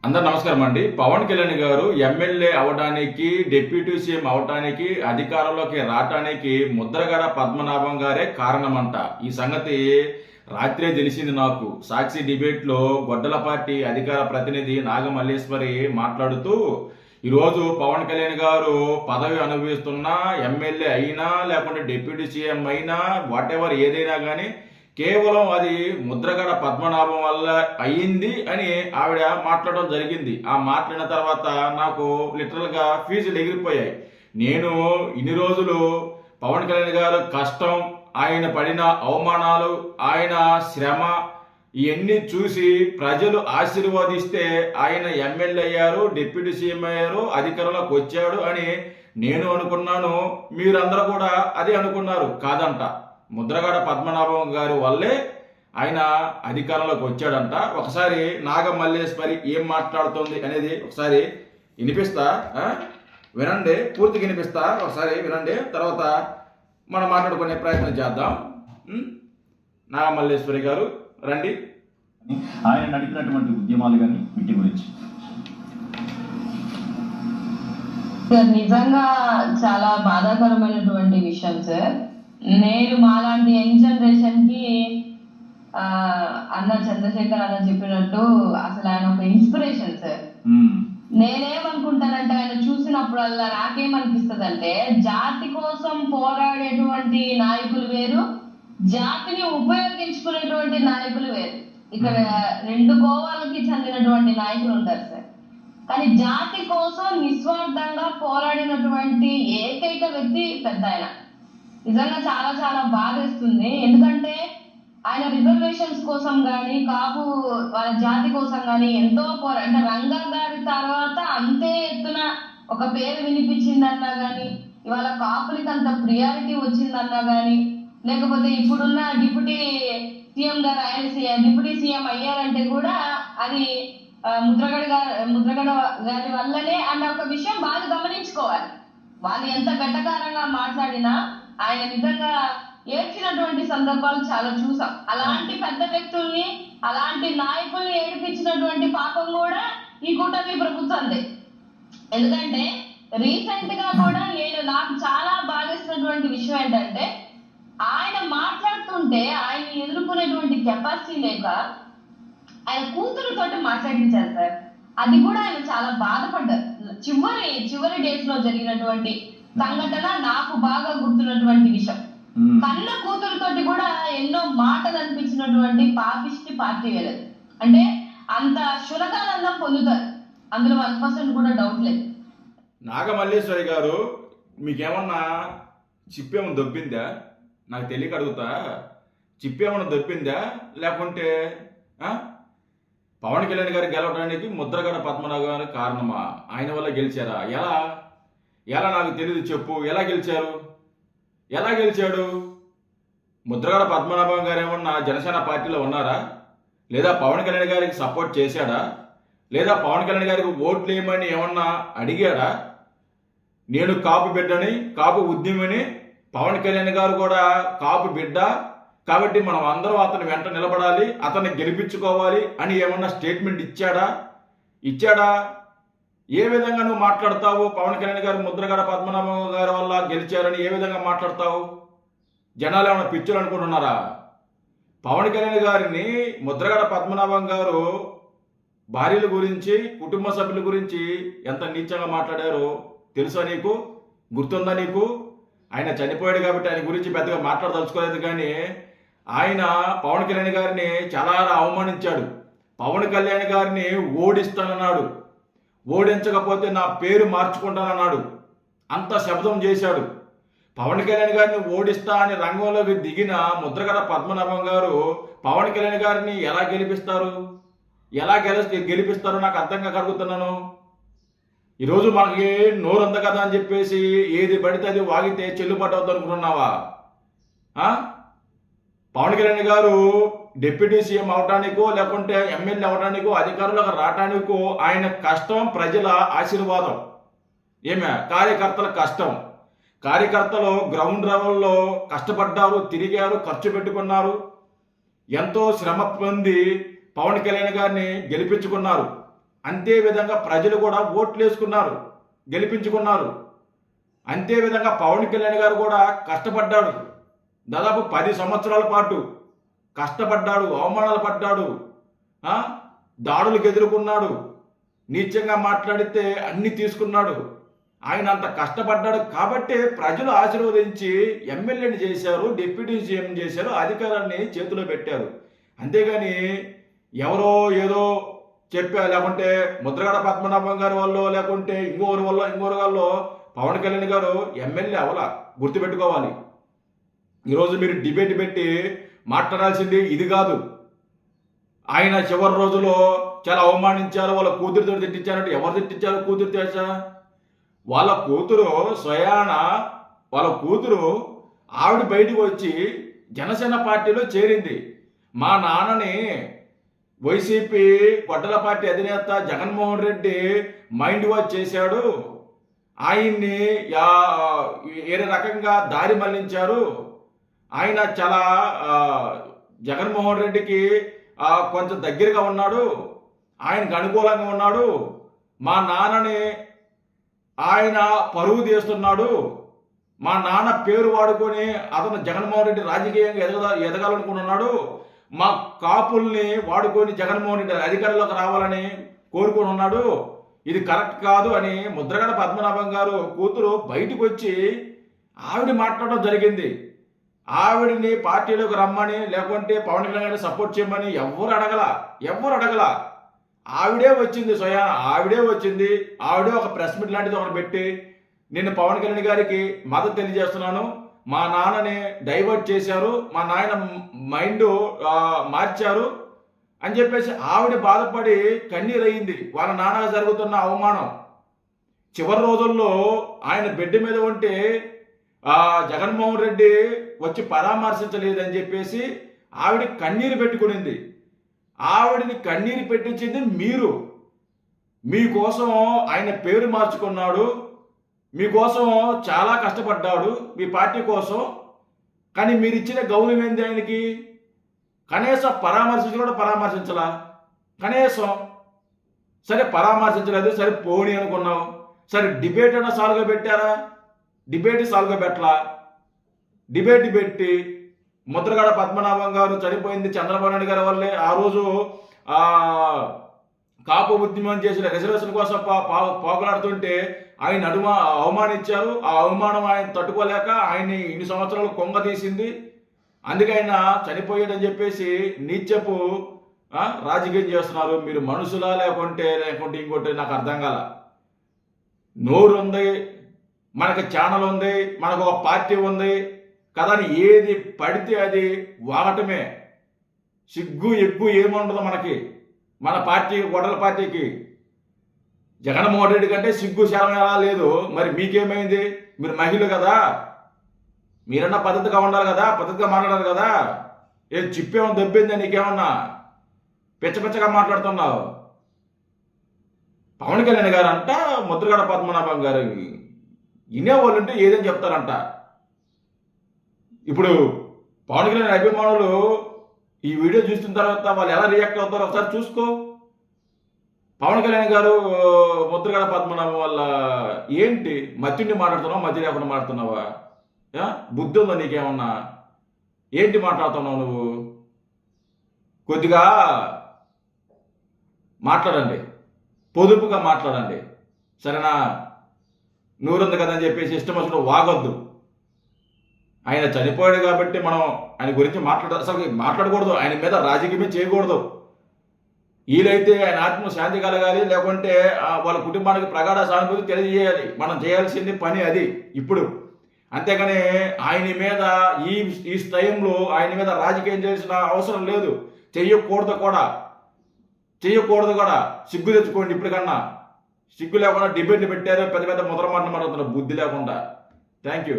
అందరు నమస్కారం అండి. పవన్ కళ్యాణ్ గారు ఎమ్మెల్యే అవడానికి, డిప్యూటీ సీఎం అవడానికి, అధికారంలోకి రావటానికి ముద్రగడ పద్మనాభం గారే కారణమంట. ఈ సంగతి రాత్రే తెలిసింది నాకు. సాక్షి డిబేట్లో గొడ్డల పార్టీ అధికార ప్రతినిధి నాగమల్లేశ్వరి మాట్లాడుతూ, ఈరోజు పవన్ కళ్యాణ్ గారు పదవి అనుభవిస్తున్నా, ఎమ్మెల్యే అయినా లేకుంటే డిప్యూటీ సీఎం అయినా వాటెవర్ ఏదైనా కానీ కేవలం అది ముద్రగడ పద్మనాభం వల్ల అయ్యింది అని ఆవిడ మాట్లాడడం జరిగింది. ఆ మాట్లాడిన తర్వాత నాకు లిటరల్గా ఫీజులు ఎగిరిపోయాయి. నేను ఇన్ని రోజులు పవన్ కళ్యాణ్ గారు కష్టం, ఆయన పడిన అవమానాలు, ఆయన శ్రమ ఇవన్నీ చూసి ప్రజలు ఆశీర్వదిస్తే ఆయన ఎమ్మెల్యే అయ్యారు, డిప్యూటీ సీఎం అయ్యారు, అధికారంలోకి వచ్చాడు అని నేను అనుకున్నాను. మీరందరూ కూడా అదే అనుకున్నారు. కాదంట, ముద్రగడ పద్మనాభం గారి వల్లే ఆయన అధికారంలోకి వచ్చాడంట. ఒకసారి నాగమల్లేశ్వరి ఏం మాట్లాడుతోంది అనేది ఒకసారి వినిపిస్తా, వినండి, పూర్తిగా వినిపిస్తా. ఒకసారి వినండి, తర్వాత మనం మాట్లాడుకునే ప్రయత్నం చేద్దాం. నాగమల్లేశ్వరి గారు రండి. ఆయన నడిపినటువంటి ఉద్యమాలు కానీ వీటి గురించి నిజంగా చాలా బాధాకరమైనటువంటి విషయం సార్. నేను మాలాంటి యంగ్ జనరేషన్ కి అన్న చంద్రశేఖర్ అన్న చెప్పినట్టు అసలు ఆయన ఒక ఇన్స్పిరేషన్ సార్. నేనేమనుకుంటానంటే ఆయన చూసినప్పుడల్లా నాకేమనిపిస్తుంది అంటే, జాతి కోసం పోరాడేటువంటి నాయకులు వేరు, జాతిని ఉపయోగించుకునేటువంటి నాయకులు వేరు. ఇక్కడ రెండు గోవాలకి చెందినటువంటి నాయకులు ఉంటారు సార్. కానీ జాతి కోసం నిస్వార్థంగా పోరాడినటువంటి ఏకైక వ్యక్తి పెద్ద ఆయన. నిజంగా చాలా చాలా బాధేస్తుంది. ఎందుకంటే ఆయన రిజర్వేషన్స్ కోసం కానీ, కాపు వాళ్ళ జాతి కోసం కానీ ఎంతో అంటే రంగా గారి తర్వాత అంతే ఎత్తున ఒక పేరు వినిపించిందన్నా కానీ, ఇవాళ కాపులకి అంత ప్రియారిటీ వచ్చిందన్నా కానీ, లేకపోతే ఇప్పుడున్న డిప్యూటీ సీఎం గారు ఆయన డిప్యూటీ సీఎం అయ్యారంటే కూడా అది ముద్రగడ గారి వల్లనే అన్న ఒక విషయం బాగా గమనించుకోవాలి. వాళ్ళు ఎంత ఘట్టకారంగా మాట్లాడినా ఆయన నిజంగా ఏడ్చినటువంటి సందర్భాలు చాలా చూసాం. అలాంటి పెద్ద వ్యక్తుల్ని, అలాంటి నాయకుల్ని ఏడిపించినటువంటి పాపం కూడా ఈ కూటమి ప్రభుత్వందే. ఎందుకంటే రీసెంట్ గా కూడా నాకు చాలా బాధేసినటువంటి విషయం ఏంటంటే, ఆయన మాట్లాడుతుంటే ఆయన ఎదుర్కొనేటువంటి కెపాసిటీ లేక ఆయన కూతురుతోటి మాట్లాడించారు సార్. అది కూడా ఆయన చాలా బాధపడ్డారు. చివరి డేస్ లో జరిగినటువంటి సంఘటన నాకు బాగా గుర్తున్నటువంటి విషయం. కన్న కూతురుతోటి కూడా ఎన్నో మాటలు అనిపించినటువంటి పాపిష్టి పార్టీ వేలేదు. అంటే అంత శునకానందం పొందుతారు, అందులో 1% కూడా డౌట్ లేదు. నాగమల్లేశ్వరి గారు, మీకేమన్నా చిప్పేమన్నా దొబ్బిందా? నాకు తెలియక అడుగుతా. చిప్పేమన్నా దొబ్బిందా? లేకుంటే పవన్ కళ్యాణ్ గారు గెలవడానికి ముద్రగడ పద్మనాభం గారు కారణమా? ఆయన వల్ల గెలిచారా? ఎలా నాకు తెలియదు, చెప్పు. ఎలా గెలిచాడు? ముద్రగడ పద్మనాభం గారు ఏమన్నా జనసేన పార్టీలో ఉన్నారా? లేదా పవన్ కళ్యాణ్ గారికి సపోర్ట్ చేశాడా? లేదా పవన్ కళ్యాణ్ గారికి ఓట్లు వేయమని ఏమన్నా అడిగాడా? నేను కాపు బిడ్డని, కాపు ఉద్యమని, పవన్ కళ్యాణ్ గారు కూడా కాపు బిడ్డ కాబట్టి మనం అందరం అతని వెంట నిలబడాలి, అతన్ని గెలిపించుకోవాలి అని ఏమన్నా స్టేట్మెంట్ ఇచ్చాడా? ఏ విధంగా నువ్వు మాట్లాడతావు? పవన్ కళ్యాణ్ గారు ముద్రగడ పద్మనాభం గారి వల్ల గెలిచారని ఏ విధంగా మాట్లాడతావు? జనాలు ఏమైనా పిచ్చులు అనుకుంటున్నారా? పవన్ కళ్యాణ్ గారిని ముద్రగడ పద్మనాభం గారు భార్యల గురించి, కుటుంబ సభ్యుల గురించి ఎంత నీచంగా మాట్లాడారో తెలుసా నీకు? గుర్తుందా నీకు? ఆయన చనిపోయాడు కాబట్టి ఆయన గురించి పెద్దగా మాట్లాడదలుచుకోలేదు. కానీ ఆయన పవన్ కళ్యాణ్ గారిని చాలా అవమానించాడు. పవన్ కళ్యాణ్ గారిని ఓడిస్తానన్నాడు, ఓడించకపోతే నా పేరు మార్చుకుంటానన్నాడు. అంత శబ్దం చేశాడు. పవన్ కళ్యాణ్ గారిని ఓడిస్తా అని రంగంలోకి దిగిన ముద్రగడ పద్మనాభం గారు పవన్ కళ్యాణ్ గారిని ఎలా గెలిపిస్తారో నాకు అర్థంగా కలుగుతున్నాను. ఈరోజు మనకి నోరుంది కదా అని చెప్పేసి ఏది పడితే అది వాగితే చెల్లుబాటు అవుతుంది అనుకుంటున్నావా? పవన్ కళ్యాణ్ గారు డిప్యూటీ సీఎం అవటానికో, లేకుంటే ఎమ్మెల్యే అవటానికో, అధికారులకు రావటానికో ఆయన కష్టం ప్రజల ఆశీర్వాదం. కార్యకర్తల కష్టం. కార్యకర్తలు గ్రౌండ్ లెవెల్లో కష్టపడ్డారు, తిరిగారు, ఖర్చు పెట్టుకున్నారు, ఎంతో శ్రమ పొంది పవన్ కళ్యాణ్ గారిని గెలిపించుకున్నారు. అంతే విధంగా ప్రజలు కూడా ఓట్లు వేసుకున్నారు, గెలిపించుకున్నారు. అంతే విధంగా పవన్ కళ్యాణ్ గారు కూడా కష్టపడ్డాడు. దాదాపు 10 సంవత్సరాల పాటు కష్టపడ్డాడు, అవమానాలు పడ్డాడు, దాడులకు ఎదుర్కొన్నాడు, నీచంగా మాట్లాడితే అన్ని తీసుకున్నాడు. ఆయన అంత కష్టపడ్డాడు కాబట్టే ప్రజలు ఆశీర్వదించి ఎమ్మెల్యేని చేశారు, డిప్యూటీ సీఎం చేశారు, అధికారాన్ని చేతిలో పెట్టారు. అంతేగాని ఎవరో ఏదో చెప్పా, లేకుంటే ముద్రగడ పద్మనాభం గారి వల్ల, లేకుంటే ఇంకోరి వల్ల పవన్ కళ్యాణ్ గారు ఎమ్మెల్యే అవలా. గుర్తుపెట్టుకోవాలి. ఈరోజు మీరు డిబేట్ పెట్టి మాట్లాడాల్సింది ఇది కాదు. ఆయన చివరి రోజులో చాలా అవమానించారు, వాళ్ళ కూతురుతో తిట్టించారంటే ఎవరు తిట్టించారు? కూతురు తెలుసా? వాళ్ళ కూతురు స్వయాన వాళ్ళ కూతురు ఆవిడ బయటకు వచ్చి జనసేన పార్టీలో చేరింది. మా నాన్నని వైసీపీ గొడ్డల పార్టీ అధినేత జగన్మోహన్ రెడ్డి మైండ్ వాష్ చేశాడు, ఆయన్ని ఏరే రకంగా దారి మళ్లించారు, ఆయన చాలా జగన్మోహన్ రెడ్డికి కొంచెం దగ్గరగా ఉన్నాడు, ఆయనకు అనుకూలంగా ఉన్నాడు, మా నాన్నని ఆయన పరువు తీస్తున్నాడు, మా నాన్న పేరు వాడుకొని అతను జగన్మోహన్ రెడ్డి రాజకీయంగా ఎదగాలనుకున్నాడు, మా కాపుల్ని వాడుకొని జగన్మోహన్ రెడ్డి అధికారంలోకి రావాలని కోరుకొని ఉన్నాడు, ఇది కరెక్ట్ కాదు అని ముద్రగడ పద్మనాభం గారు కూతురు బయటకు వచ్చి ఆవిడ మాట్లాడడం జరిగింది. ఆవిడని పార్టీలోకి రమ్మని, లేకుంటే పవన్ కళ్యాణ్ గారిని సపోర్ట్ చేయమని ఎవరు అడగల. ఆవిడే వచ్చింది, స్వయాన ఆవిడే వచ్చింది. ఆవిడే ఒక ప్రెస్ మీట్ లాంటిది ఒకటి పెట్టి, నేను పవన్ కళ్యాణ్ గారికి మద్దతు తెలియజేస్తున్నాను, మా నాన్నని డైవర్ట్ చేశారు, మా నాయన మైండ్ మార్చారు అని చెప్పేసి ఆవిడ బాధపడి కన్నీరయ్యింది. వాళ్ళ నాన్నగా జరుగుతున్న అవమానం. చివరి రోజుల్లో ఆయన బెడ్ మీద ఉంటే జగన్మోహన్ రెడ్డి వచ్చి పరామర్శించలేదని చెప్పేసి ఆవిడ కన్నీరు పెట్టుకునింది. ఆవిడని కన్నీరు పెట్టించింది మీరు. మీకోసం ఆయన పేరు మార్చుకున్నాడు, మీకోసం చాలా కష్టపడ్డాడు, మీ పార్టీ కోసం. కానీ మీరు ఇచ్చిన గౌరవం ఏంది ఆయనకి? కనీసం పరామర్శించలా కనీసం. సరే పరామర్శించలేదు, సరే పోనీ అనుకున్నావు. సరే డిబేట్ అయినా సాల్వ్గా పెట్టారా? డిబేట్ సాల్వ్గా పెట్టలా. డిబేట్ పెట్టి ముద్రగడ పద్మనాభం గారు చనిపోయింది చంద్రబాబు నాయుడు గారి వల్లే. ఆ రోజు కాపు ఉద్యమం చేసిన రిజర్వేషన్ కోసం పోగలాడుతుంటే ఆయన అవమానించారు. ఆ అవమానం ఆయన తట్టుకోలేక ఆయన్ని ఇన్ని సంవత్సరాలు కొంగ తీసింది. అందుకే ఆయన చనిపోయాడని చెప్పేసి నీచపు రాజకీయం చేస్తున్నారు. మీరు మనుషులా లేకుంటే ఇంకోటి నాకు అర్థం కాల. నోరు ఉంది, మనకి ఛానల్ ఉంది, మనకు ఒక పార్టీ ఉంది కదా అని ఏది పడితే అది వాగటమే. సిగ్గు ఎక్కువ ఏముండదు మనకి, మన పార్టీ గొడవల పార్టీకి. జగన్మోహన్ రెడ్డి కంటే సిగ్గు శరం ఎలా లేదు. మరి మీకేమైంది? మీరు మహిళలు కదా, మీరన్నా పద్ధతిగా ఉండాలి కదా, పద్ధతిగా మాట్లాడాలి కదా. ఏం చిప్పేమో దెబ్బిందా నీకేమన్నా? పిచ్చగా మాట్లాడుతున్నావు. పవన్ కళ్యాణ్ గారు అంట ముద్రగడ పద్మనాభం గారు వినేవాళ్ళు ఉంటే ఏదని చెప్తారంట. ఇప్పుడు పవన్ కళ్యాణ్ అభిమానులు ఈ వీడియో చూసిన తర్వాత వాళ్ళు ఎలా రియాక్ట్ అవుతారో ఒకసారి చూసుకో. పవన్ కళ్యాణ్ గారు ముద్రగడ పద్మనాభం వల్ల ఏంటి మధ్యుండి మాట్లాడుతున్నావా, మధ్య లేకుండా మాట్లాడుతున్నావా? బుద్ధి ఉందా నీకేమన్నా? ఏంటి మాట్లాడుతున్నావు నువ్వు? కొద్దిగా మాట్లాడండి, పొదుపుగా మాట్లాడండి, సరేనా? నూరుంది కదని చెప్పేసి ఇష్టం వచ్చిన వాగొద్దు. ఆయన చనిపోయాడు కాబట్టి మనం ఆయన గురించి అసలు మాట్లాడకూడదు, ఆయన మీద రాజకీయమే చేయకూడదు. వీలైతే ఆయన ఆత్మ శాంతి కలగాలి, లేకుంటే వాళ్ళ కుటుంబానికి ప్రగాఢ సానుభూతి తెలియజేయాలి. మనం చేయాల్సింది పని అది ఇప్పుడు. అంతేగాని ఆయన మీద ఈ టైంలో ఆయన మీద రాజకీయం చేయాల్సిన అవసరం లేదు. చెయ్యకూడదు కూడా. సిగ్గు తెచ్చుకోండి ఇప్పటికన్నా. సిగ్గు లేకుండా డిబేట్ పెట్టారు, పెద్ద ముద్ర మాటలు మాట్లాడుతున్నారు బుద్ధి లేకుండా. Thank you.